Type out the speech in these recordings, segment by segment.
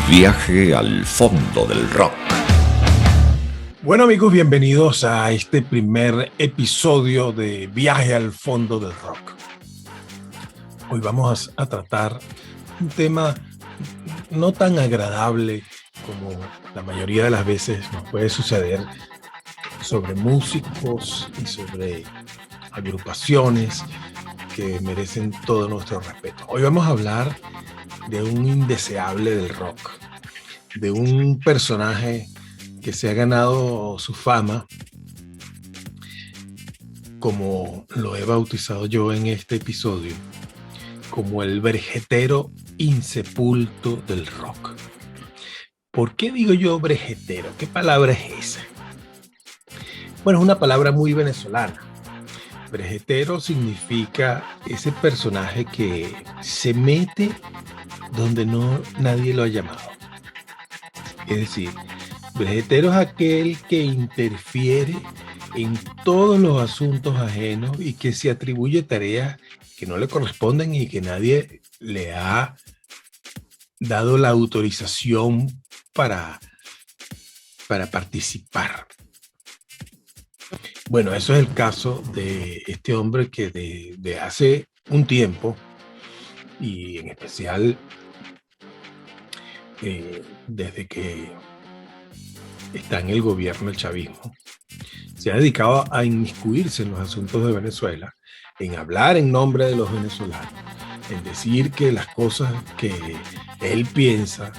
Viaje al fondo del rock. Bueno amigos, bienvenidos a este primer episodio de Viaje al fondo del rock. Hoy vamos a tratar un tema no tan agradable como la mayoría de las veces nos puede suceder sobre músicos y sobre agrupaciones que merecen todo nuestro respeto. Hoy vamos a hablar de un indeseable del rock, de un personaje que se ha ganado su fama, como lo he bautizado yo en este episodio, como el brejetero insepulto del rock. ¿Por qué digo yo brejetero? ¿Qué palabra es esa? Bueno, es una palabra muy venezolana. Brejetero significa ese personaje que se mete donde nadie lo ha llamado. Es decir, brejetero es aquel que interfiere en todos los asuntos ajenos y que se atribuye tareas que no le corresponden y que nadie le ha dado la autorización para participar. Bueno, eso es el caso de este hombre que de hace un tiempo, y en especial desde que está en el gobierno el chavismo, se ha dedicado a inmiscuirse en los asuntos de Venezuela, en hablar en nombre de los venezolanos, en decir que las cosas que él piensa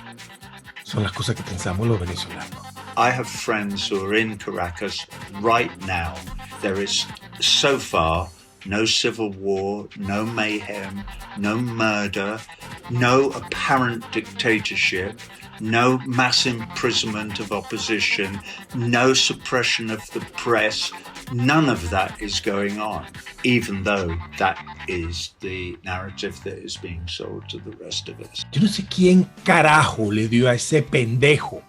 son las cosas que pensamos los venezolanos. I have friends who are in Caracas right now. There is so far no civil war, no mayhem, no murder, no apparent dictatorship, no mass imprisonment of opposition, no suppression of the press. None of that is going on, even though that is the narrative that is being sold to the rest of us. Yo no sé quién carajo le dio a ese pendejo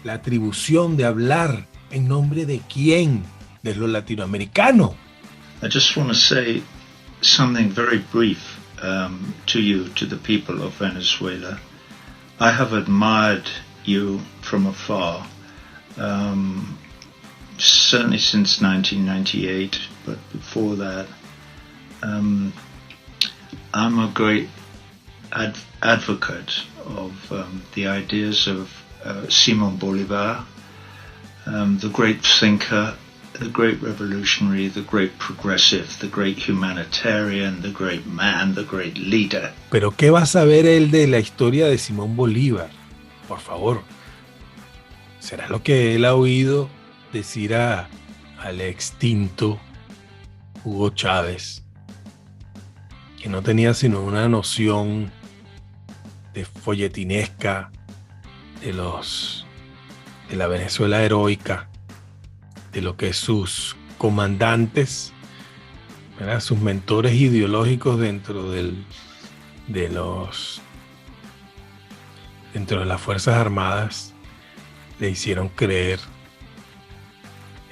la atribución de hablar en nombre de quién, de los latinoamericanos. I just want to say something very brief to you, to the people of Venezuela. I have admired you from afar, certainly since 1998, but before that, I'm a great advocate of the ideas of Simón Bolívar, the great thinker, the great revolutionary, the great progressive, the great humanitarian, the great man, the great leader. Pero ¿qué va a saber él de la historia de Simón Bolívar? Por favor. ¿Será lo que él ha oído decir al extinto Hugo Chávez, que no tenía sino una noción de folletinesca de la Venezuela heroica, de lo que sus comandantes, ¿verdad?, sus mentores ideológicos dentro de las Fuerzas Armadas le hicieron creer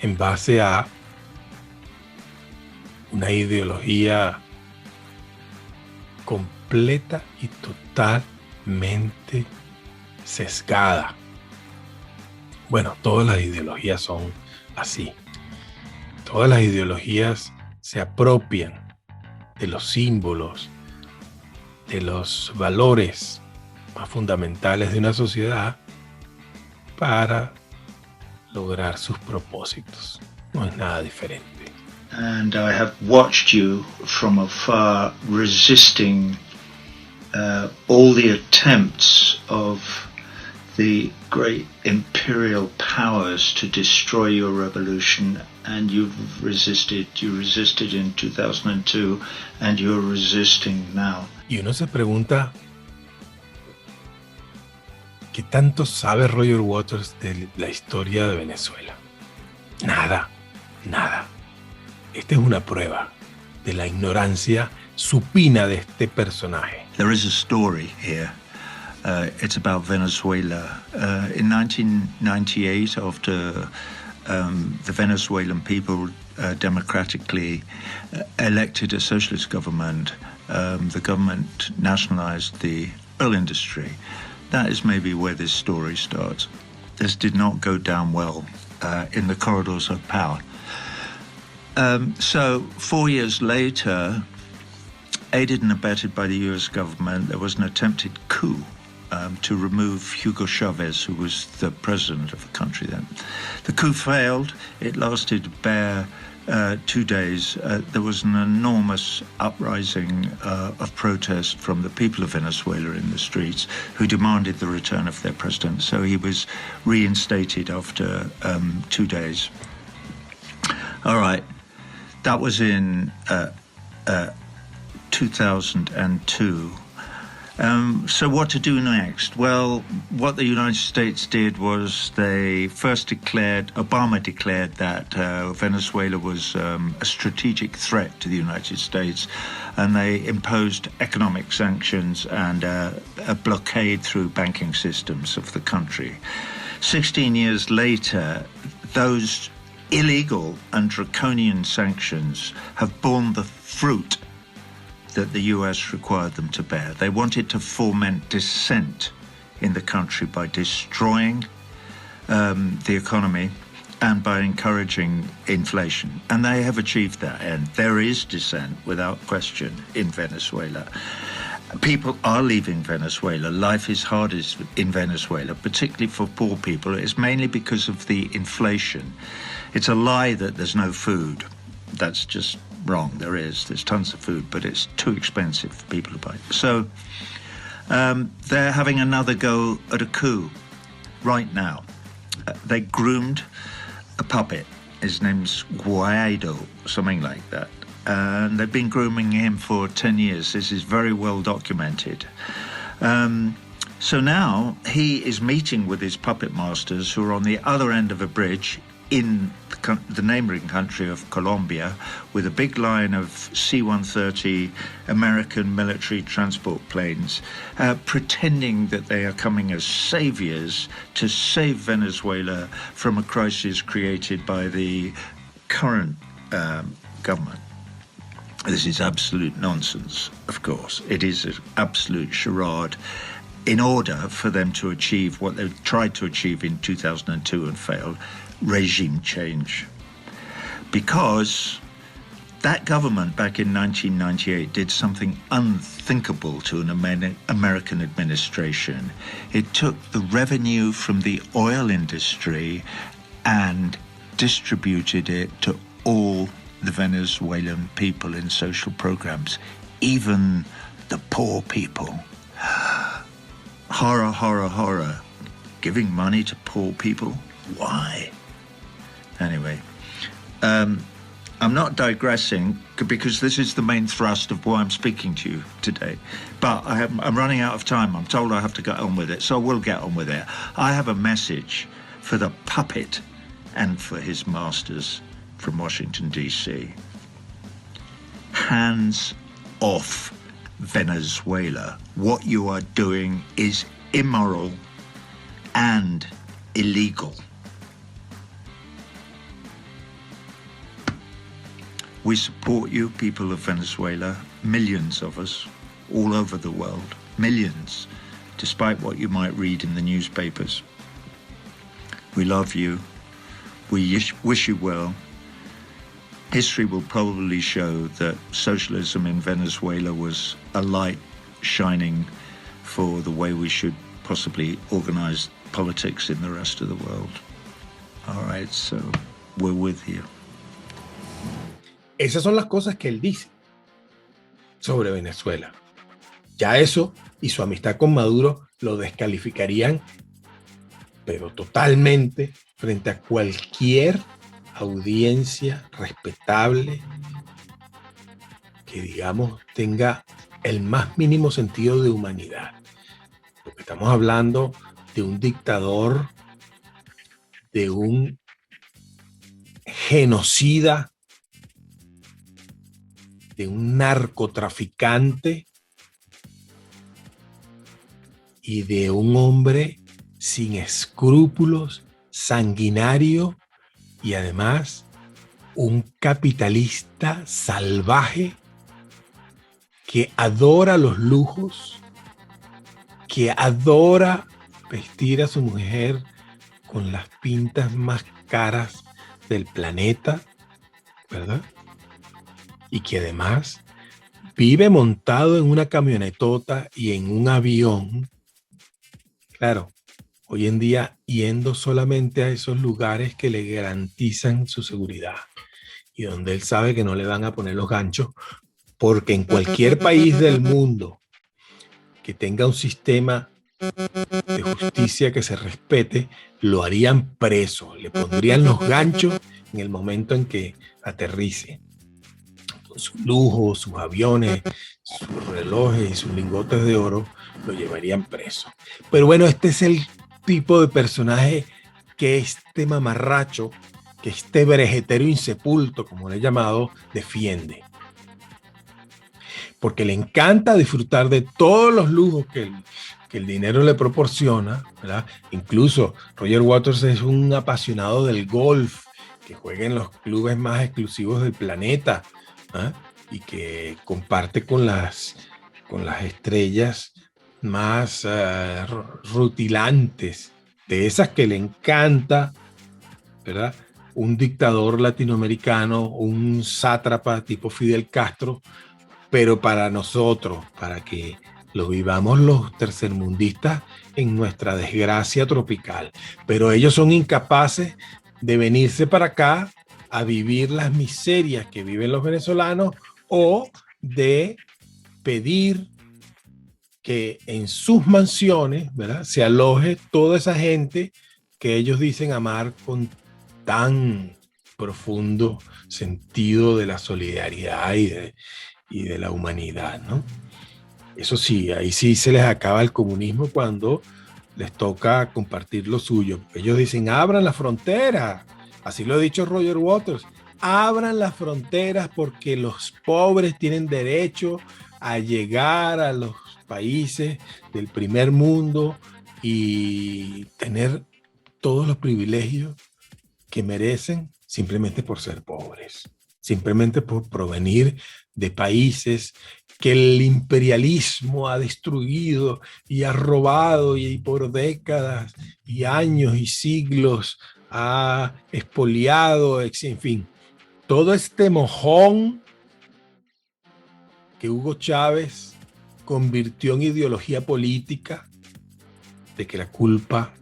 en base a una ideología completa y totalmente sesgada. Bueno, todas las ideologías son así. Todas las ideologías se apropian de los símbolos, de los valores más fundamentales de una sociedad para lograr sus propósitos. No es nada diferente. And I have watched you from afar resisting all the attempts of the great imperial powers to destroy your revolution, and you resisted in 2002, and you're resisting now. Y uno se pregunta, ¿qué tanto sabe Roger Waters de la historia de Venezuela? Nada. Esta es una prueba de la ignorancia supina de este personaje. There is a story here. It's about Venezuela. In 1998, after the Venezuelan people democratically elected a socialist government, the government nationalized the oil industry. That is maybe where this story starts. This did not go down well in the corridors of power. So 4 years later, aided and abetted by the US government, there was an attempted coup to remove Hugo Chavez, who was the president of the country then. The coup failed. It lasted bare 2 days. There was an enormous uprising of protest from the people of Venezuela in the streets who demanded the return of their president. So he was reinstated after 2 days. All right. That was in 2002. So what to do next? Well, what the United States did was they first Obama declared that Venezuela was a strategic threat to the United States, and they imposed economic sanctions and a blockade through banking systems of the country. 16 years later, those illegal and draconian sanctions have borne the fruit that the US required them to bear. They wanted to foment dissent in the country by destroying the economy and by encouraging inflation. And they have achieved that end. There is dissent, without question, in Venezuela. People are leaving Venezuela. Life is hardest in Venezuela, particularly for poor people. It's mainly because of the inflation. It's a lie that there's no food. That's just wrong. There's tons of food, but it's too expensive for people to buy. So they're having another go at a coup right now. They groomed a puppet. His name's Guaido, something like that. And they've been grooming him for 10 years. This is very well documented. So now he is meeting with his puppet masters who are on the other end of a bridge in the neighboring country of Colombia, with a big line of C-130 American military transport planes, pretending that they are coming as saviors to save Venezuela from a crisis created by the current government. This is absolute nonsense, of course. It is an absolute charade in order for them to achieve what they tried to achieve in 2002 and failed, regime change. Because that government back in 1998 did something unthinkable to an American administration. It took the revenue from the oil industry and distributed it to all the Venezuelan people in social programs, even the poor people. Horror, horror, horror. Giving money to poor people? Why? Anyway, I'm not digressing because this is the main thrust of why I'm speaking to you today. But I'm running out of time. I'm told I have to get on with it, so I will get on with it. I have a message for the puppet and for his masters from Washington, D.C. Hands off Venezuela. What you are doing is immoral and illegal. We support you, people of Venezuela, millions of us, all over the world, millions, despite what you might read in the newspapers. We love you. We wish you well. History will probably show that socialism in Venezuela was a light shining for the way we should possibly organize politics in the rest of the world. All right, so we're with you. Esas son las cosas que él dice sobre Venezuela. Ya eso y su amistad con Maduro lo descalificarían, pero totalmente, frente a cualquier audiencia respetable que, digamos, tenga el más mínimo sentido de humanidad. Porque estamos hablando de un dictador, de un genocida, de un narcotraficante y de un hombre sin escrúpulos, sanguinario y además un capitalista salvaje que adora los lujos, que adora vestir a su mujer con las pintas más caras del planeta, ¿verdad? Y que además vive montado en una camionetota y en un avión. Claro, hoy en día yendo solamente a esos lugares que le garantizan su seguridad y donde él sabe que no le van a poner los ganchos, porque en cualquier país del mundo que tenga un sistema de justicia que se respete, lo harían preso, le pondrían los ganchos en el momento en que aterrice. Con sus lujos, sus aviones, sus relojes y sus lingotes de oro, lo llevarían preso. Pero bueno, este es el tipo de personaje que este mamarracho, que este brejetero insepulto, como le he llamado, defiende. Porque le encanta disfrutar de todos los lujos que el dinero le proporciona, ¿verdad? Incluso Roger Waters es un apasionado del golf, que juega en los clubes más exclusivos del planeta, ¿eh? Y que comparte con las estrellas más rutilantes, de esas que le encanta, ¿verdad? Un dictador latinoamericano, un sátrapa tipo Fidel Castro, pero para nosotros, para que lo vivamos los tercermundistas en nuestra desgracia tropical. Pero ellos son incapaces de venirse para acá a vivir las miserias que viven los venezolanos o de pedir que en sus mansiones, ¿verdad?, se aloje toda esa gente que ellos dicen amar con tan profundo sentido de la solidaridad y de la humanidad, ¿no? Eso sí, ahí sí se les acaba el comunismo cuando les toca compartir lo suyo. Ellos dicen, abran la frontera. Así lo ha dicho Roger Waters. Abran las fronteras porque los pobres tienen derecho a llegar a los países del primer mundo y tener todos los privilegios que merecen simplemente por ser pobres, simplemente por provenir de países que el imperialismo ha destruido y ha robado y por décadas y años y siglos ha expoliado, en fin, todo este mojón que Hugo Chávez convirtió en ideología política, de que la culpa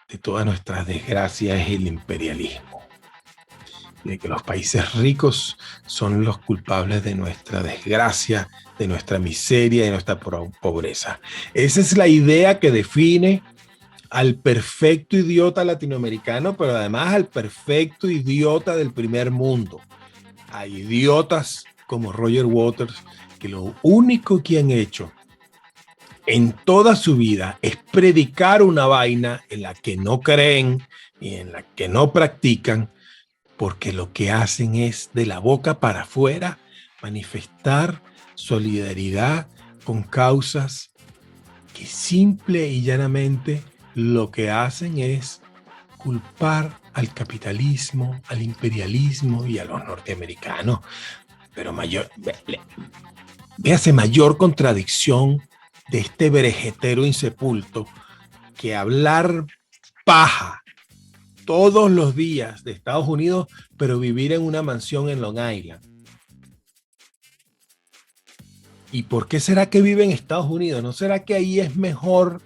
de todas nuestras desgracias es el imperialismo, de que los países ricos son los culpables de nuestra desgracia, de nuestra miseria, de nuestra pobreza. Esa es la idea que define al perfecto idiota latinoamericano, pero además al perfecto idiota del primer mundo. A idiotas como Roger Waters, que lo único que han hecho en toda su vida es predicar una vaina en la que no creen y en la que no practican, porque lo que hacen es de la boca para afuera manifestar solidaridad con causas que simple y llanamente lo que hacen es culpar al capitalismo, al imperialismo y a los norteamericanos. Pero véase mayor contradicción de este brejetero insepulto que hablar paja todos los días de Estados Unidos, pero vivir en una mansión en Long Island. ¿Y por qué será que vive en Estados Unidos? ¿No será que ahí es mejor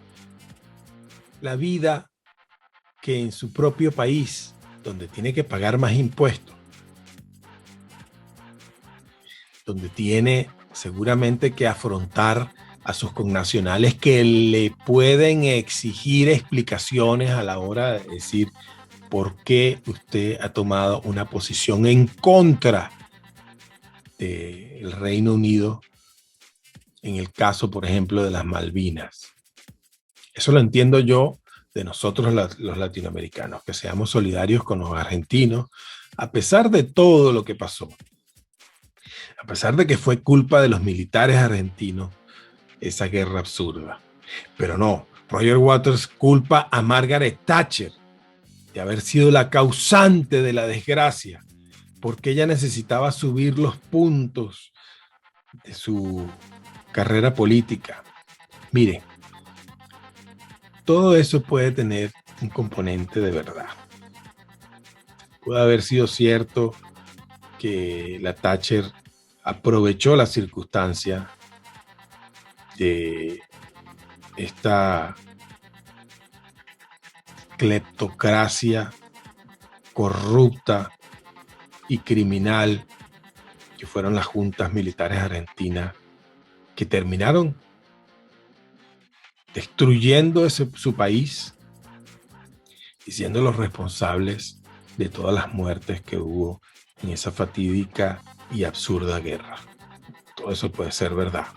la vida que en su propio país, donde tiene que pagar más impuestos? Donde tiene seguramente que afrontar a sus connacionales que le pueden exigir explicaciones a la hora de decir por qué usted ha tomado una posición en contra del Reino Unido en el caso, por ejemplo, de las Malvinas. Eso lo entiendo yo de nosotros los latinoamericanos, que seamos solidarios con los argentinos, a pesar de todo lo que pasó, a pesar de que fue culpa de los militares argentinos esa guerra absurda. Pero no, Roger Waters culpa a Margaret Thatcher de haber sido la causante de la desgracia, porque ella necesitaba subir los puntos de su carrera política. Mire, todo eso puede tener un componente de verdad. Puede haber sido cierto que la Thatcher aprovechó la circunstancia de esta cleptocracia corrupta y criminal que fueron las juntas militares argentinas, que terminaron destruyendo su país y siendo los responsables de todas las muertes que hubo en esa fatídica y absurda guerra. Todo eso puede ser verdad,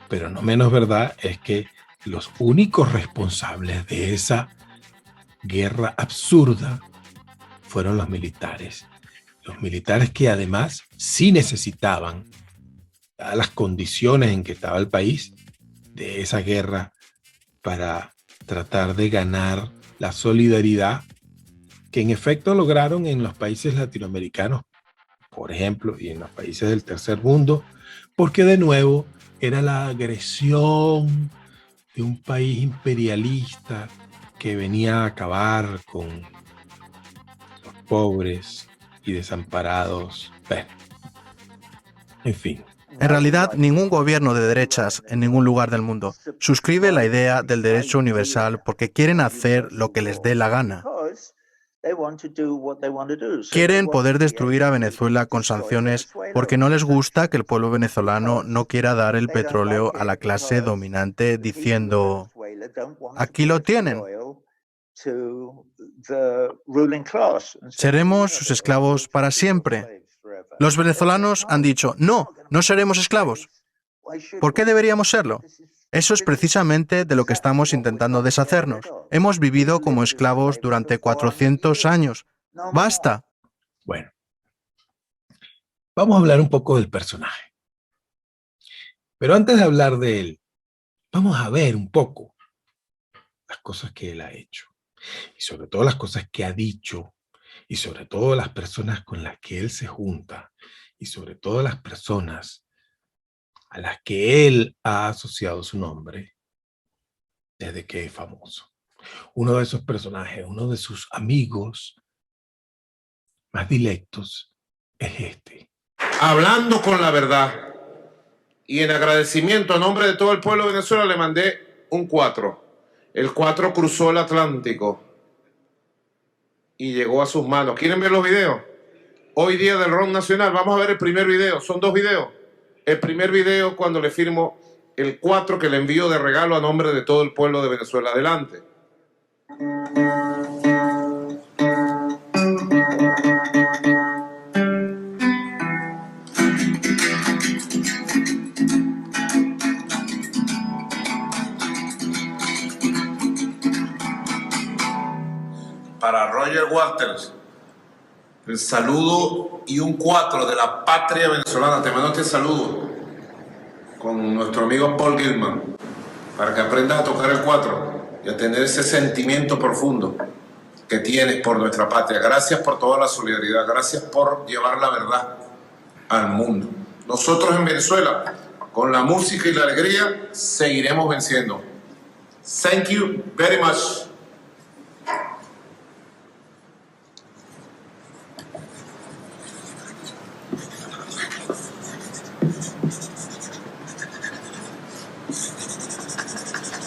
pero no menos verdad es que los únicos responsables de esa guerra absurda fueron los militares que además sí necesitaban, dadas las condiciones en que estaba el país, de esa guerra para tratar de ganar la solidaridad que en efecto lograron en los países latinoamericanos, por ejemplo, y en los países del tercer mundo, porque de nuevo era la agresión de un país imperialista que venía a acabar con los pobres y desamparados. Bueno, en fin. En realidad, ningún gobierno de derechas en ningún lugar del mundo suscribe la idea del derecho universal porque quieren hacer lo que les dé la gana. Quieren poder destruir a Venezuela con sanciones porque no les gusta que el pueblo venezolano no quiera dar el petróleo a la clase dominante diciendo: aquí lo tienen. Seremos sus esclavos para siempre. Los venezolanos han dicho: no, no seremos esclavos. ¿Por qué deberíamos serlo? Eso es precisamente de lo que estamos intentando deshacernos. Hemos vivido como esclavos durante 400 años. ¡Basta! Bueno, vamos a hablar un poco del personaje. Pero antes de hablar de él, vamos a ver un poco las cosas que él ha hecho. Y sobre todo las cosas que ha dicho. Y sobre todo las personas con las que él se junta. Y sobre todo las personas a las que él ha asociado su nombre desde que es famoso. Uno de esos personajes, uno de sus amigos más directos es este. Hablando con la verdad y en agradecimiento a nombre de todo el pueblo de Venezuela le mandé un 4. El 4 cruzó el Atlántico y llegó a sus manos. ¿Quieren ver los videos? Hoy día del rock nacional, vamos a ver el primer video. Son 2 videos. El primer video cuando le firmo el 4 que le envío de regalo a nombre de todo el pueblo de Venezuela. Adelante. Para Roger Waters, el saludo y un 4 de la patria venezolana. Te mando este saludo con nuestro amigo Paul Gilman para que aprendas a tocar el 4 y a tener ese sentimiento profundo que tienes por nuestra patria. Gracias por toda la solidaridad, gracias por llevar la verdad al mundo. Nosotros en Venezuela, con la música y la alegría, seguiremos venciendo. Thank you very much.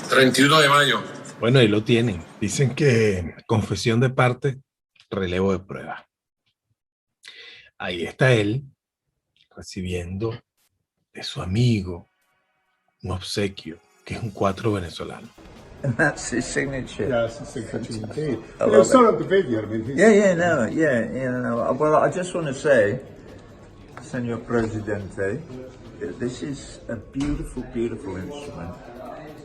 ...31 de mayo. Bueno, ahí lo tienen. Dicen que confesión de parte, relevo de prueba. Ahí está él recibiendo de su amigo un obsequio, que es un 4 venezolano. And that's his signature. Yeah, it's a signature indeed. I You love saw it. the video. I mean, he's, No. Well, I just want to say, Senor Presidente, this is a beautiful, beautiful instrument.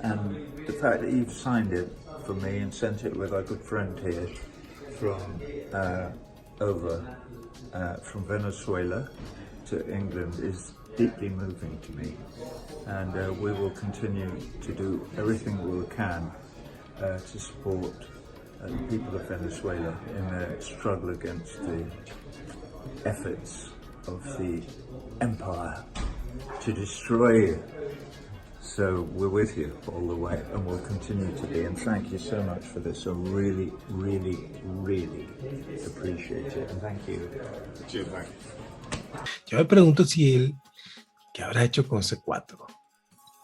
And the fact that you've signed it for me and sent it with our good friend here from from Venezuela to England is deeply moving to me. And we will continue to do everything we can to support the people of Venezuela in their struggle against the efforts of the empire to destroy you. So we're with you all the way, and we'll continue to be. And thank you so much for this. I really, really, really appreciate it. And thank you. Yo me pregunto si él, ¿qué habrá hecho con ese 4?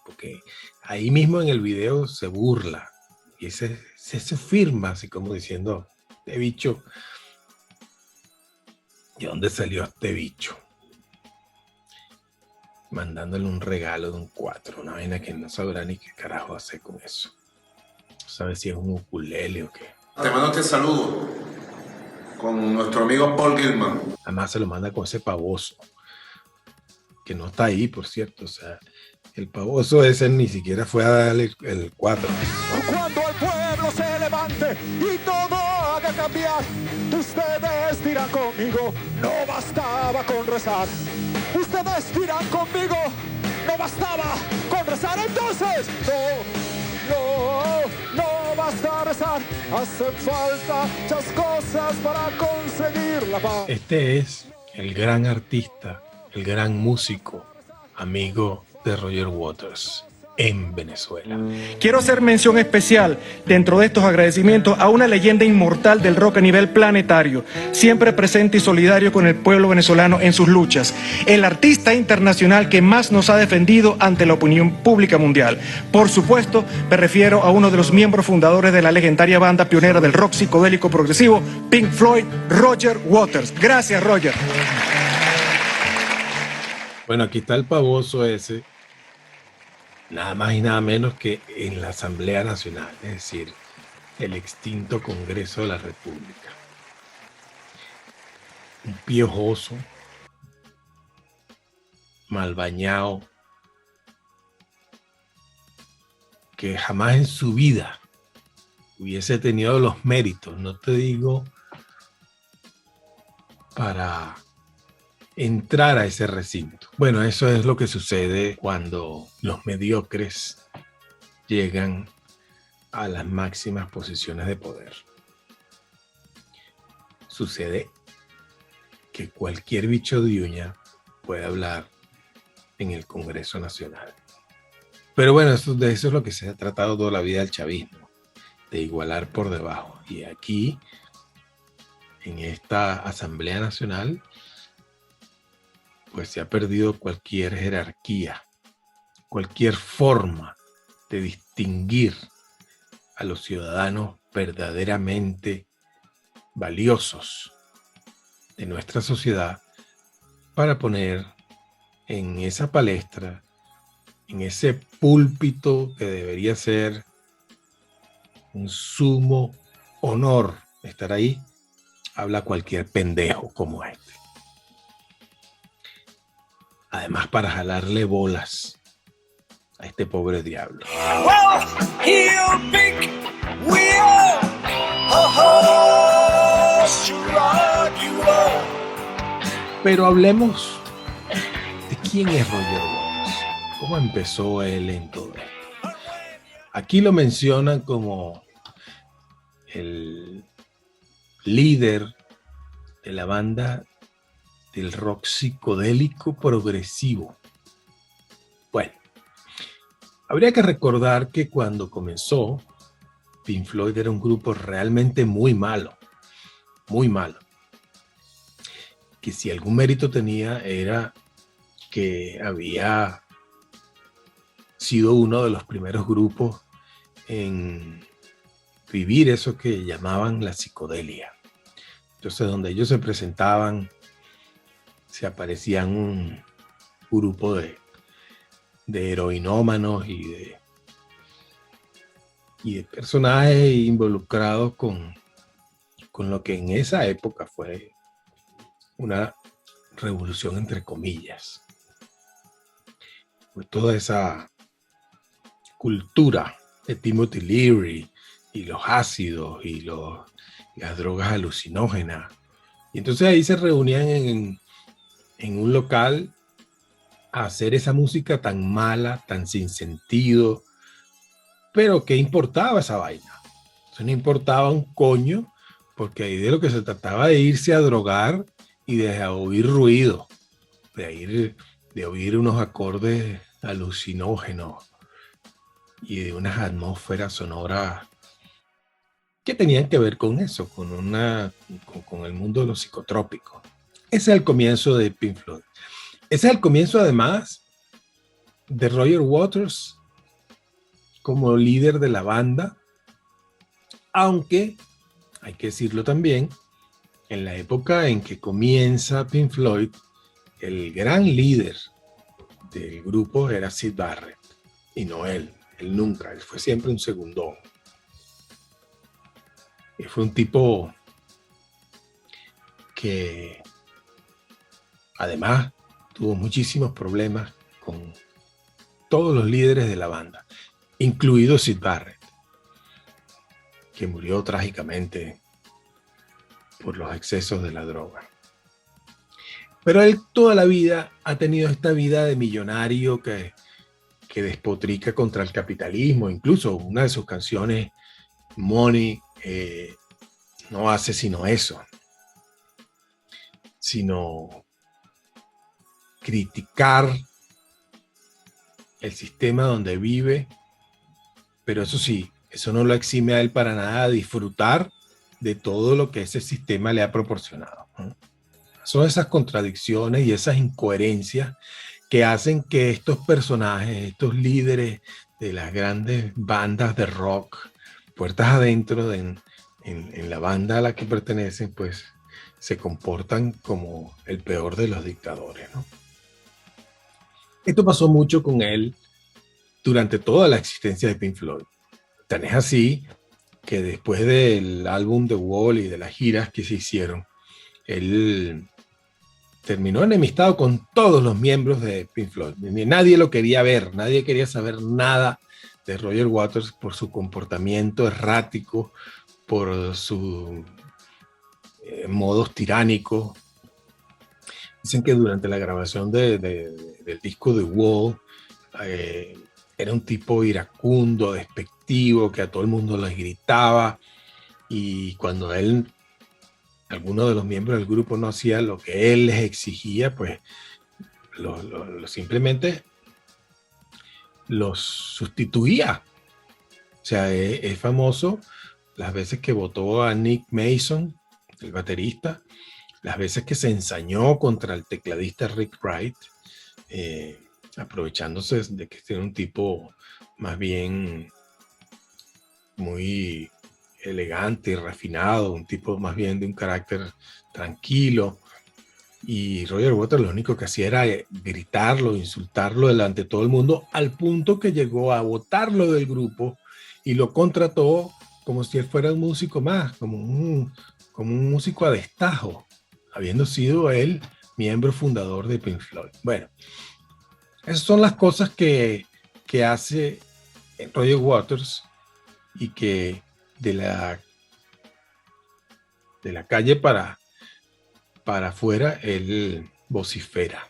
Porque ahí mismo en el video se burla y se firma así como diciendo, este bicho, ¿de dónde salió este bicho? Mandándole un regalo de un 4, una vaina que no sabrá ni qué carajo hacer con eso. No sabe si es un ukulele o qué. Te mando este saludo con nuestro amigo Paul Gilman. Además se lo manda con ese pavoso, que no está ahí, por cierto. O sea, el pavoso ese ni siquiera fue a darle el 4. Cuando el pueblo se levante y todo haga cambiar, ustedes dirán conmigo, no bastaba con rezar. Ustedes dirán conmigo, no bastaba con rezar. Entonces, no basta rezar. Hacen falta muchas cosas para conseguir la paz. Este es el gran artista, el gran músico, amigo de Roger Waters en Venezuela. Quiero hacer mención especial dentro de estos agradecimientos a una leyenda inmortal del rock a nivel planetario, siempre presente y solidario con el pueblo venezolano en sus luchas, el artista internacional que más nos ha defendido ante la opinión pública mundial. Por supuesto, me refiero a uno de los miembros fundadores de la legendaria banda pionera del rock psicodélico progresivo, Pink Floyd, Roger Waters. Gracias, Roger. Bueno, aquí está el pavoso ese, nada más y nada menos que en la Asamblea Nacional, es decir, el extinto Congreso de la República. Un piojoso, mal bañado, que jamás en su vida hubiese tenido los méritos, no te digo para entrar a ese recinto. Bueno, eso es lo que sucede cuando los mediocres llegan a las máximas posiciones de poder. Sucede que cualquier bicho de uña puede hablar en el Congreso Nacional. Pero bueno, de eso es lo que se ha tratado toda la vida del chavismo, de igualar por debajo. Y aquí, en esta Asamblea Nacional, pues se ha perdido cualquier jerarquía, cualquier forma de distinguir a los ciudadanos verdaderamente valiosos de nuestra sociedad para poner en esa palestra, en ese púlpito que debería ser un sumo honor estar ahí, habla cualquier pendejo como este. Además, para jalarle bolas a este pobre diablo. Pero hablemos de quién es Roger Waters. ¿Cómo empezó él en todo esto? Aquí lo mencionan como el líder de la banda del rock psicodélico progresivo. Bueno, habría que recordar que cuando comenzó, Pink Floyd era un grupo realmente muy malo, que si algún mérito tenía era que había sido uno de los primeros grupos en vivir eso que llamaban la psicodelia. Entonces, donde ellos se presentaban, se aparecían un grupo de heroinómanos y de personajes involucrados con lo que en esa época fue una revolución entre comillas. Pues toda esa cultura de Timothy Leary y los ácidos y las drogas alucinógenas. Y entonces ahí se reunían en un local a hacer esa música tan mala, tan sin sentido, pero ¿qué importaba esa vaina? Eso no importaba un coño, porque ahí de lo que se trataba de irse a drogar y de oír ruido, de de oír unos acordes alucinógenos y de unas atmósferas sonoras que tenían que ver con eso, con el mundo de los psicotrópicos. Ese es el comienzo de Pink Floyd. Ese es el comienzo, además, de Roger Waters como líder de la banda, aunque, hay que decirlo también, en la época en que comienza Pink Floyd, el gran líder del grupo era Syd Barrett, y no él nunca, él fue siempre un segundón. Y fue un tipo que además tuvo muchísimos problemas con todos los líderes de la banda, incluido Syd Barrett, que murió trágicamente por los excesos de la droga. Pero él toda la vida ha tenido esta vida de millonario que despotrica contra el capitalismo. Incluso una de sus canciones, Money, no hace sino eso, sino criticar el sistema donde vive, pero eso sí, eso no lo exime a él para nada de disfrutar de todo lo que ese sistema le ha proporcionado. Son esas contradicciones y esas incoherencias que hacen que estos personajes, estos líderes de las grandes bandas de rock, puertas adentro en la banda a la que pertenecen, pues se comportan como el peor de los dictadores, ¿no? Esto pasó mucho con él durante toda la existencia de Pink Floyd. Tan es así que después del álbum The Wall y de las giras que se hicieron, él terminó enemistado con todos los miembros de Pink Floyd. Nadie lo quería ver, nadie quería saber nada de Roger Waters por su comportamiento errático, por sus modos tiránicos. Dicen que durante la grabación del disco The Wall era un tipo iracundo, despectivo, que a todo el mundo les gritaba, y cuando alguno de los miembros del grupo no hacía lo que él les exigía, pues simplemente los sustituía. O sea, es famoso las veces que votó a Nick Mason, el baterista, las veces que se ensañó contra el tecladista Rick Wright, aprovechándose de que era un tipo más bien muy elegante y refinado, un tipo más bien de un carácter tranquilo. Y Roger Waters lo único que hacía era gritarlo, insultarlo delante de todo el mundo, al punto que llegó a botarlo del grupo y lo contrató como si él fuera un músico más, como un músico a destajo, habiendo sido él miembro fundador de Pink Floyd. Bueno, esas son las cosas que hace Roger Waters, y que de la calle para afuera él vocifera.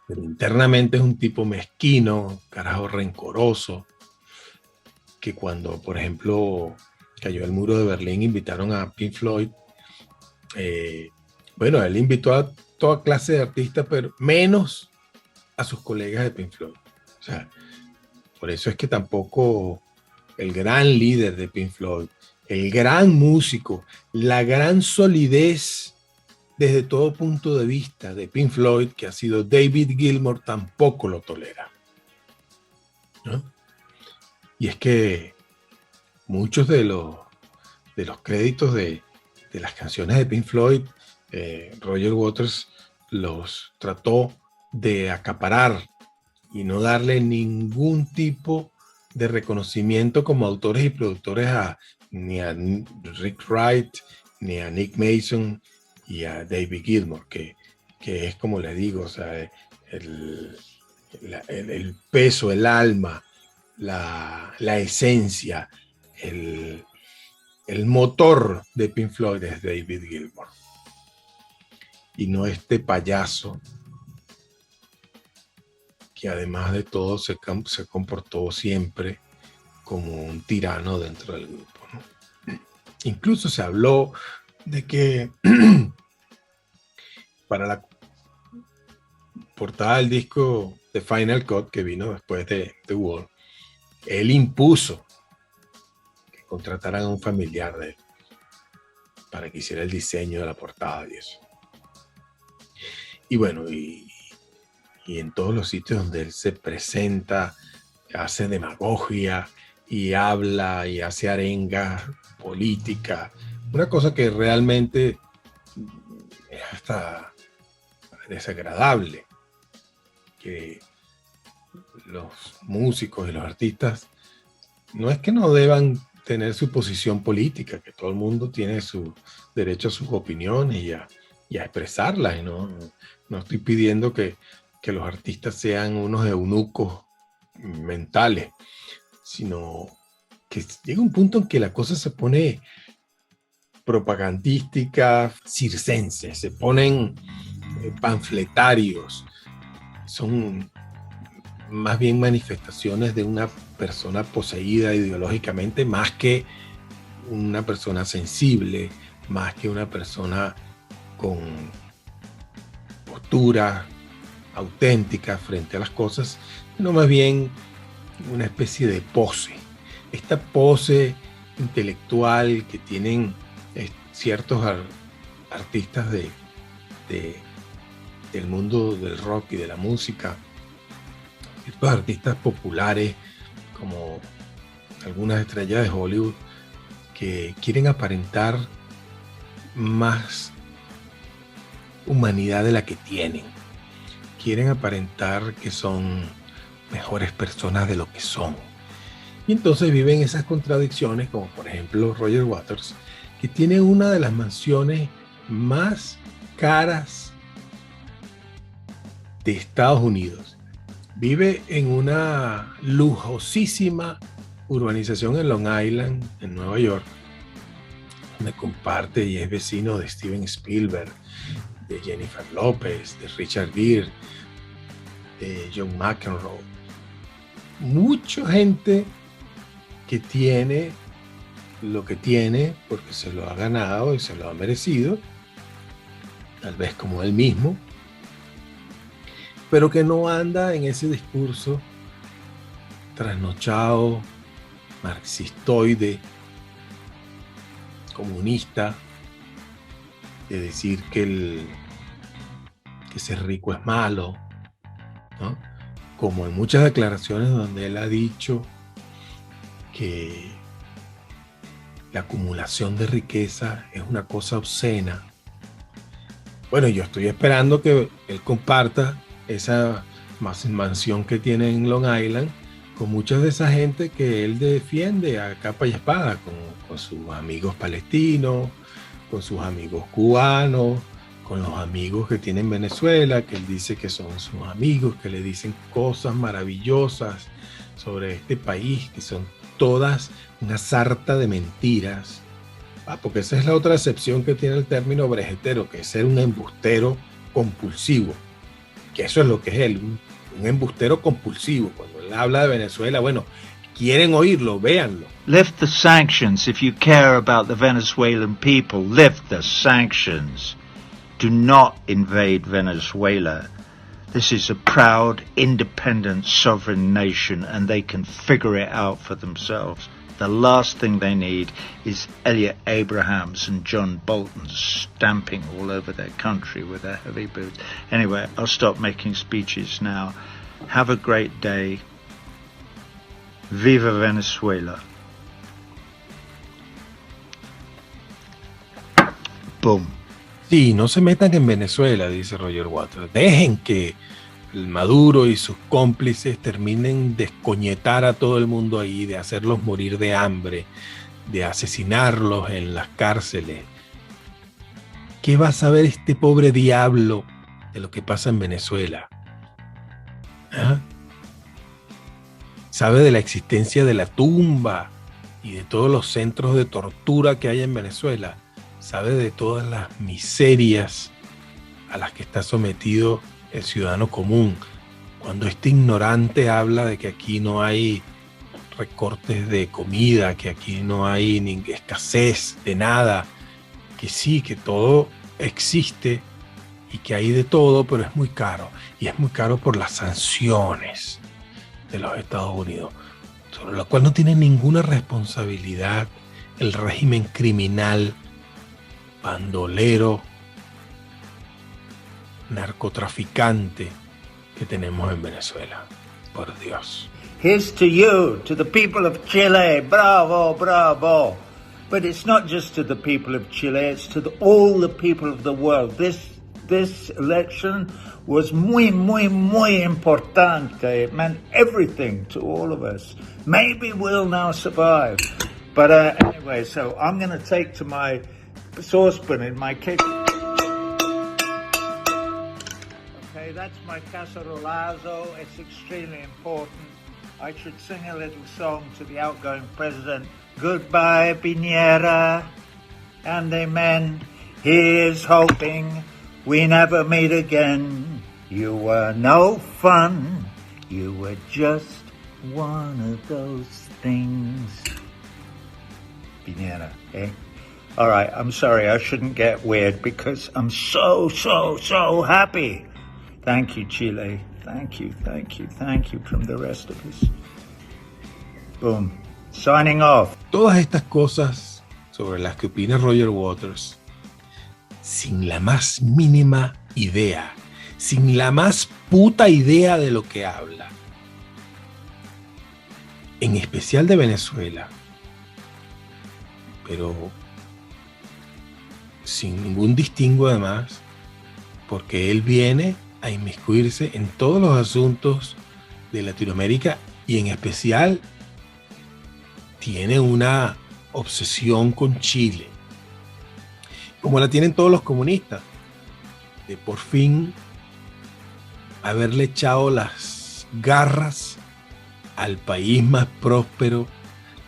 Pero internamente es un tipo mezquino, carajo rencoroso, que cuando, por ejemplo, cayó el muro de Berlín, invitaron a Pink Floyd. Bueno, él invitó a toda clase de artistas, pero menos a sus colegas de Pink Floyd. O sea, por eso es que tampoco el gran líder de Pink Floyd, el gran músico, la gran solidez desde todo punto de vista de Pink Floyd, que ha sido David Gilmour, tampoco lo tolera, ¿no? Y es que muchos de los créditos de las canciones de Pink Floyd, Roger Waters los trató de acaparar y no darle ningún tipo de reconocimiento como autores y productores ni a Rick Wright, ni a Nick Mason y a David Gilmour, que es como les digo, o sea, el peso, el alma, la esencia, el motor de Pink Floyd es David Gilmour, y no este payaso que además de todo se comportó siempre como un tirano dentro del grupo, ¿no? Incluso se habló de que portada del disco The Final Cut, que vino después de The Wall, él impuso que contrataran a un familiar de él para que hiciera el diseño de la portada y eso. Y bueno, y en todos los sitios donde él se presenta, hace demagogia y habla y hace arenga política, una cosa que realmente es hasta desagradable, que los músicos y los artistas no es que no deban tener su posición política, que todo el mundo tiene su derecho a sus opiniones y a expresarlas, y no estoy pidiendo que los artistas sean unos eunucos mentales, sino que llega un punto en que la cosa se pone propagandística, circense, se ponen panfletarios, son más bien manifestaciones de una persona poseída ideológicamente, más que una persona sensible, más que una persona con postura auténtica frente a las cosas, sino más bien una especie de pose. Esta pose intelectual que tienen ciertos artistas del mundo del rock y de la música, ciertos artistas populares como algunas estrellas de Hollywood que quieren aparentar más humanidad de la que tienen, quieren aparentar que son mejores personas de lo que son, y entonces viven esas contradicciones, como por ejemplo Roger Waters, que tiene una de las mansiones más caras de Estados Unidos. Vive en una lujosísima urbanización en Long Island, en Nueva York, donde comparte y es vecino de Steven Spielberg, de Jennifer Lopez, de Richard Gere, de John McEnroe. Mucha gente que tiene lo que tiene porque se lo ha ganado y se lo ha merecido, tal vez como él mismo, pero que no anda en ese discurso trasnochado, marxistoide, comunista, de decir que ser rico es malo, ¿no? Como en muchas declaraciones donde él ha dicho que la acumulación de riqueza es una cosa obscena. Bueno, yo estoy esperando que él comparta esa mansión que tiene en Long Island con mucha de esa gente que él defiende a capa y espada, con sus amigos palestinos, con sus amigos cubanos, con los amigos que tiene en Venezuela, que él dice que son sus amigos, que le dicen cosas maravillosas sobre este país, que son todas una sarta de mentiras. Porque esa es la otra acepción que tiene el término brejetero, que es ser un embustero compulsivo, que eso es lo que es él, un embustero compulsivo. Cuando él habla de Venezuela, bueno, quieren oírlo, véanlo. Lift the sanctions if you care about the Venezuelan people. Lift the sanctions. Do not invade Venezuela. This is a proud, independent, sovereign nation, and they can figure it out for themselves. The last thing they need is Elliot Abrahams and John Bolton stamping all over their country with their heavy boots. Anyway, I'll stop making speeches now. Have a great day. Viva Venezuela. Boom. Sí, no se metan en Venezuela, dice Roger Waters. Dejen que el Maduro y sus cómplices terminen de escoñetar a todo el mundo ahí, de hacerlos morir de hambre, de asesinarlos en las cárceles. ¿Qué va a saber este pobre diablo de lo que pasa en Venezuela? ¿Ah? Sabe de la existencia de la tumba y de todos los centros de tortura que hay en Venezuela. Sabe de todas las miserias a las que está sometido el ciudadano común. Cuando este ignorante habla de que aquí no hay recortes de comida, que aquí no hay ni escasez de nada, que sí, que todo existe y que hay de todo, pero es muy caro. Y es muy caro por las sanciones de los Estados Unidos, sobre lo cual no tiene ninguna responsabilidad el régimen criminal, bandolero, narcotraficante que tenemos en Venezuela. Por Dios. Here's to you, to the people of Chile. Bravo, bravo. But it's not just to the people of Chile, it's to all the people of the world. This election was muy importante. It meant everything to all of us. Maybe we'll now survive. But anyway, so I'm going to take to my saucepan in my kitchen. Okay, that's my cacerolazo. It's extremely important. I should sing a little song to the outgoing president. Goodbye, Piñera, and amen. Here's hoping we never meet again. You were no fun. You were just one of those things. Piñera, eh? All right, I'm sorry, I shouldn't get weird because I'm so happy. Thank you, Chile. Thank you from the rest of us. Boom. Signing off. Todas estas cosas sobre las que opina Roger Waters, sin la más mínima idea, sin la más puta idea de lo que habla, en especial de Venezuela, pero sin ningún distingo además, porque él viene a inmiscuirse en todos los asuntos de Latinoamérica y en especial tiene una obsesión con Chile, como la tienen todos los comunistas, de por fin haberle echado las garras al país más próspero,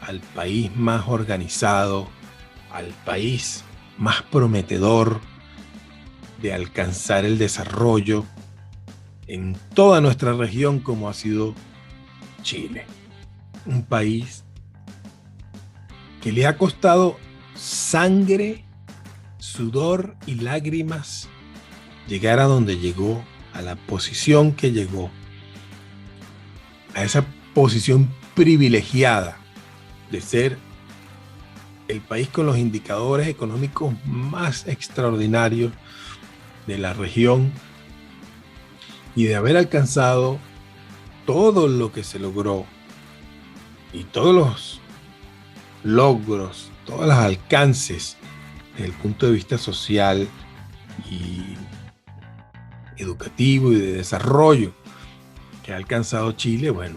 al país más organizado, al país más prometedor de alcanzar el desarrollo en toda nuestra región como ha sido Chile. Un país que le ha costado sangre, sudor y lágrimas llegar a donde llegó, a la posición que llegó, a esa posición privilegiada de ser el país con los indicadores económicos más extraordinarios de la región y de haber alcanzado todo lo que se logró y todos los logros, todos los alcances desde el punto de vista social y educativo y de desarrollo que ha alcanzado Chile. Bueno,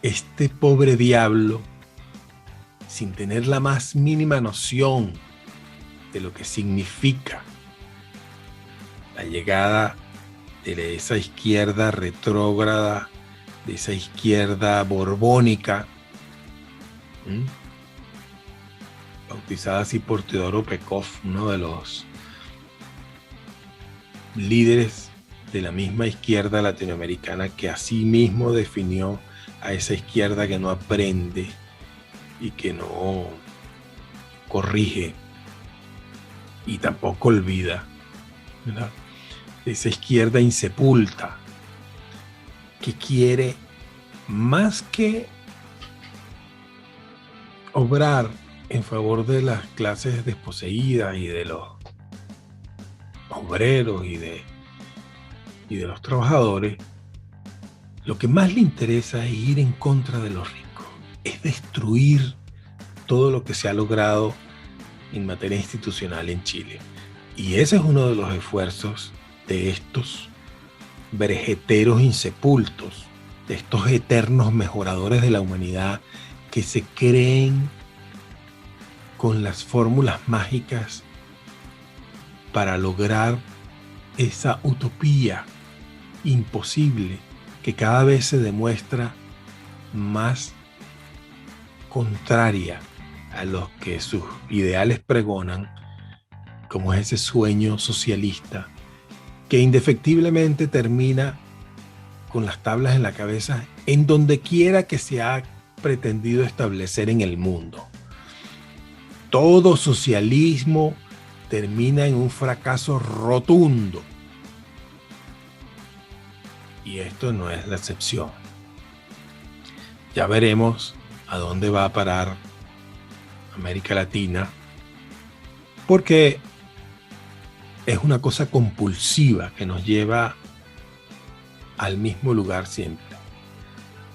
este pobre diablo, sin tener la más mínima noción de lo que significa la llegada de esa izquierda retrógrada, de esa izquierda borbónica, bautizada así por Teodoro Pekov, uno de los líderes de la misma izquierda latinoamericana que así mismo definió a esa izquierda que no aprende y que no corrige y tampoco olvida, ¿verdad? Esa izquierda insepulta que quiere más que obrar en favor de las clases desposeídas y de los obreros y de los trabajadores, lo que más le interesa es ir en contra de los ricos, es destruir todo lo que se ha logrado en materia institucional en Chile. Y ese es uno de los esfuerzos de estos vejeteros insepultos, de estos eternos mejoradores de la humanidad que se creen con las fórmulas mágicas para lograr esa utopía imposible que cada vez se demuestra más contraria a los que sus ideales pregonan, como es ese sueño socialista que indefectiblemente termina con las tablas en la cabeza en donde quiera que se ha pretendido establecer en el mundo. Todo socialismo termina en un fracaso rotundo. Y esto no es la excepción. Ya veremos a dónde va a parar América Latina, porque es una cosa compulsiva que nos lleva al mismo lugar siempre,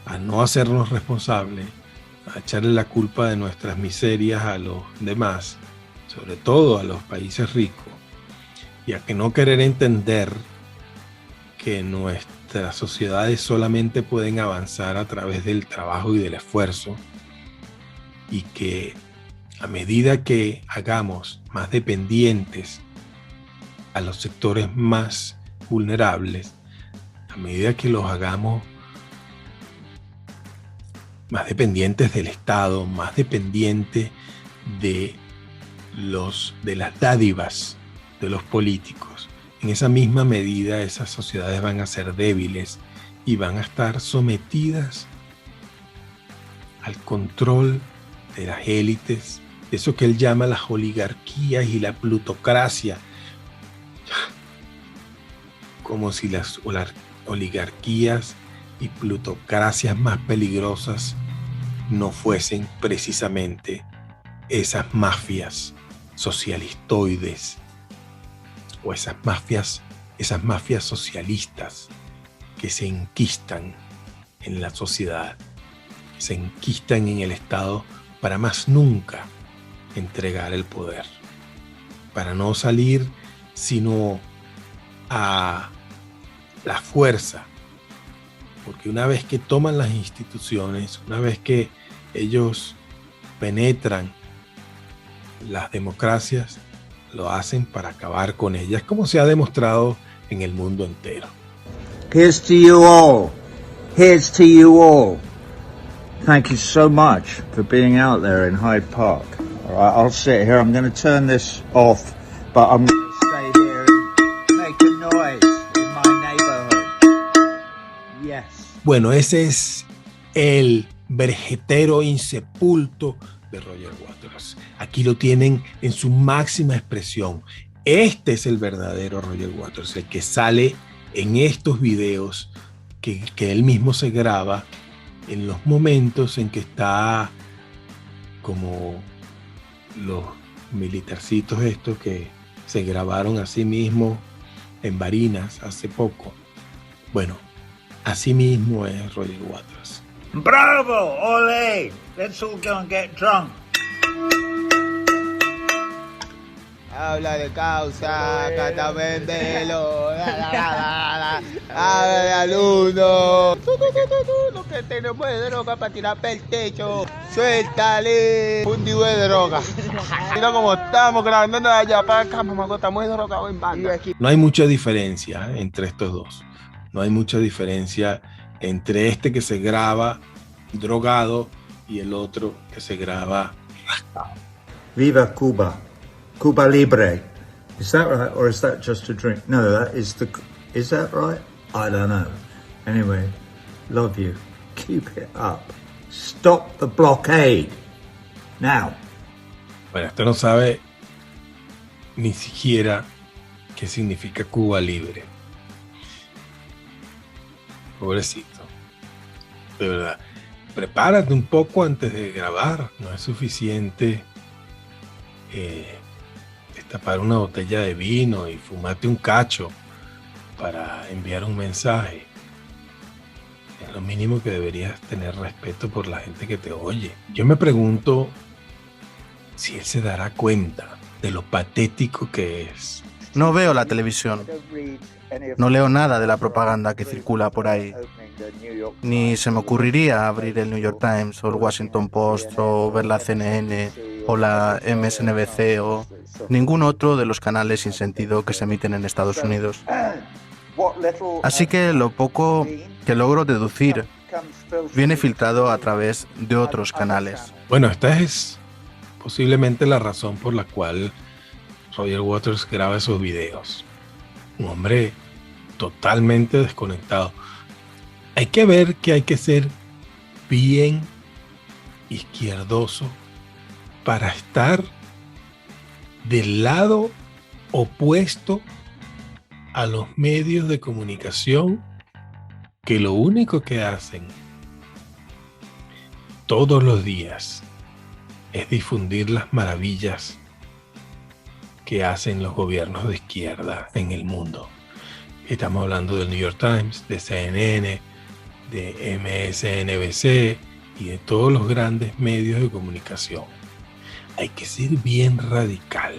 a no hacernos responsables, a echarle la culpa de nuestras miserias a los demás, sobre todo a los países ricos, y a que no querer entender que nuestras sociedades solamente pueden avanzar a través del trabajo y del esfuerzo, y que a medida que hagamos más dependientes a los sectores más vulnerables, a medida que los hagamos más dependientes del Estado, más dependientes de las dádivas de los políticos, en esa misma medida esas sociedades van a ser débiles y van a estar sometidas al control de las élites, de eso que él llama las oligarquías y la plutocracia, como si las oligarquías y plutocracias más peligrosas no fuesen precisamente esas mafias socialistoides o esas mafias socialistas que se enquistan en la sociedad, que se enquistan en el Estado para más nunca entregar el poder, para no salir sino a la fuerza, porque una vez que toman las instituciones, una vez que ellos penetran las democracias, lo hacen para acabar con ellas, como se ha demostrado en el mundo entero. Here's to you all. Here's to you all. Thank you so much for being out there in Hyde Park. All right, I'll sit here. I'm going to turn this off, but I'm going to stay here and make a noise in my neighborhood. Yes. Bueno, ese es el verjetero insepulto de Roger Waters. Aquí lo tienen en su máxima expresión. Este es el verdadero Roger Waters, el que sale en estos videos que él mismo se graba en los momentos en que está como los militarcitos estos que se grabaron a sí mismos en Barinas hace poco. Bueno, así mismo es Roger Waters. Bravo! Ole! Let's all go and get drunk. Habla de causa, canta vendelo, habla de alumno. Lo que tenemos es droga para tirar pel techo. Suéltale un digo de droga. Mira cómo estamos grabando allá para acá, mamá, estamos drogados en banda. No hay mucha diferencia entre estos dos. No hay mucha diferencia entre este que se graba drogado y el otro que se graba rascado. Viva Cuba. Cuba Libre. Is that right, or is that just a drink? No, that is the... Is that right? I don't know. Anyway, love you. Keep it up. Stop the blockade. Now. Bueno, esto no sabe ni siquiera qué significa Cuba Libre. Pobrecito. De verdad. Prepárate un poco antes de grabar. No es suficiente destapar una botella de vino y fumarte un cacho para enviar un mensaje. Es lo mínimo que deberías tener respeto por la gente que te oye. Yo me pregunto si él se dará cuenta de lo patético que es. No veo la televisión. No leo nada de la propaganda que circula por ahí. Ni se me ocurriría abrir el New York Times o el Washington Post o ver la CNN o la MSNBC o ningún otro de los canales sin sentido que se emiten en Estados Unidos. Así que lo poco que logro deducir viene filtrado a través de otros canales. Bueno, esta es posiblemente la razón por la cual Roger Waters graba esos videos. Un hombre totalmente desconectado. Hay que ver que hay que ser bien izquierdoso para estar del lado opuesto a los medios de comunicación que lo único que hacen todos los días es difundir las maravillas que hacen los gobiernos de izquierda en el mundo. Estamos hablando del New York Times, de CNN, de MSNBC y de todos los grandes medios de comunicación. Hay que ser bien radical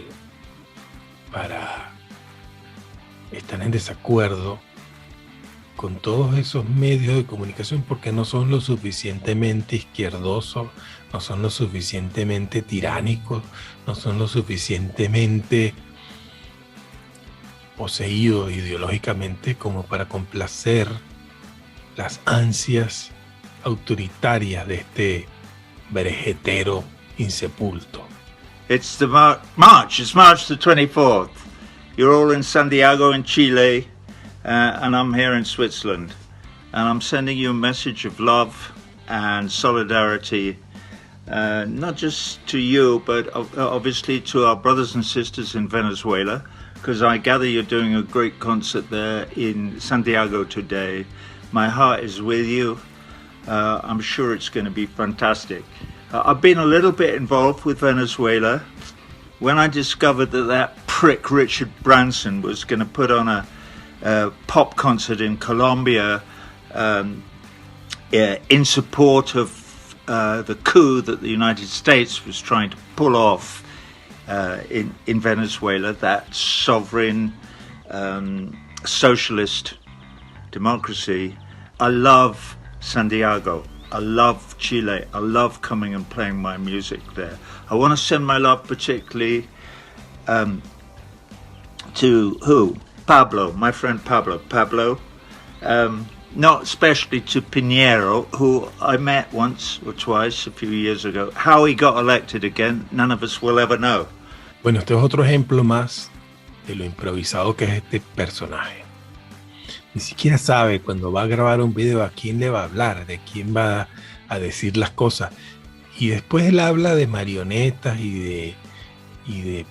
para estar en desacuerdo con todos esos medios de comunicación porque no son lo suficientemente izquierdosos, no son lo suficientemente tiránicos, no son lo suficientemente poseídos ideológicamente como para complacer las ansias autoritarias de este vejetero insepulto. It's the March. It's March the 24th. You're all in Santiago in Chile, and I'm here in Switzerland. And I'm sending you a message of love and solidarity, not just to you, but obviously to our brothers and sisters in Venezuela, because I gather you're doing a great concert there in Santiago today. My heart is with you. I'm sure it's going to be fantastic. I've been a little bit involved with Venezuela. When I discovered that prick Richard Branson was going to put on a pop concert in Colombia in support of the coup that the United States was trying to pull off in Venezuela, that sovereign socialist democracy. I love Santiago. I love Chile. I love coming and playing my music there. I want to send my love particularly to who? Pablo, my friend Pablo. Pablo, not especially to Pinheiro, who I met once or twice a few years ago. How he got elected again, none of us will ever know. Bueno, este es otro ejemplo más de lo improvisado que es este personaje. Ni siquiera sabe cuando va a grabar un video a quién le va a hablar, de quién va a decir las cosas. Y después él habla de marionetas y de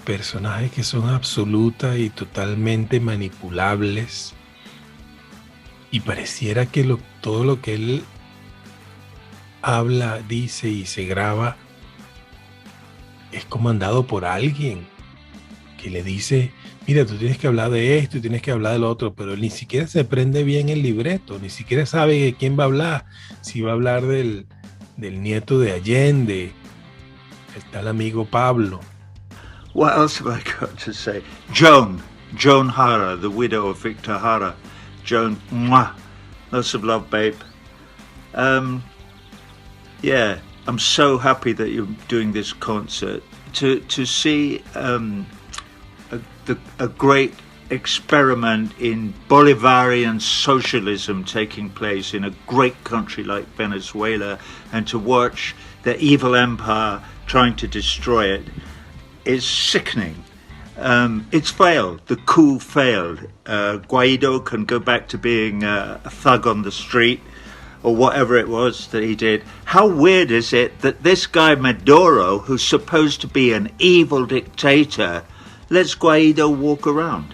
personajes que son absolutas y totalmente manipulables. Y pareciera que todo lo que él habla, dice y se graba es comandado por alguien que le dice: mira, tú tienes que hablar de esto y tienes que hablar del otro, pero él ni siquiera se prende bien el libreto, ni siquiera sabe de quién va a hablar, si va a hablar del nieto de Allende, el tal amigo Pablo. What else have I got to say? Joan Hara, the widow of Victor Hara. Joan, mwah, lots of love, babe. Yeah, I'm so happy that you're doing this concert. To see a great experiment in Bolivarian socialism taking place in a great country like Venezuela, and to watch the evil empire trying to destroy it is sickening. It's failed. The coup failed. Guaido can go back to being a thug on the street, or whatever it was that he did. How weird is it that this guy Maduro, who's supposed to be an evil dictator, lets Guaido walk around?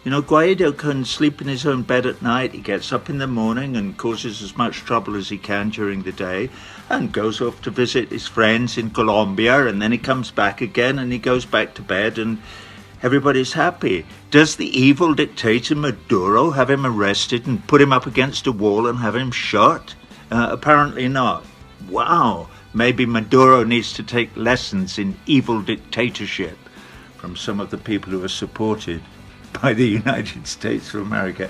You know, Guaido can sleep in his own bed at night. He gets up in the morning and causes as much trouble as he can during the day, and goes off to visit his friends in Colombia, and then he comes back again and he goes back to bed and everybody's happy. Does the evil dictator Maduro have him arrested and put him up against a wall and have him shot? Apparently not. Wow, maybe Maduro needs to take lessons in evil dictatorship from some of the people who are supported by the United States of America.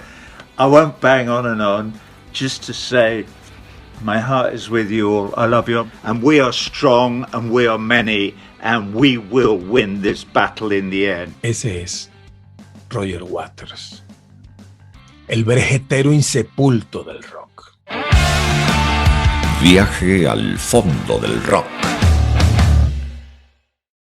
I won't bang on and on, just to say my heart is with you all. I love you, and we are strong and we are many, and we will win this battle in the end. Ese es Roger Waters, el vejetero insepulto del rock. Viaje al fondo del rock.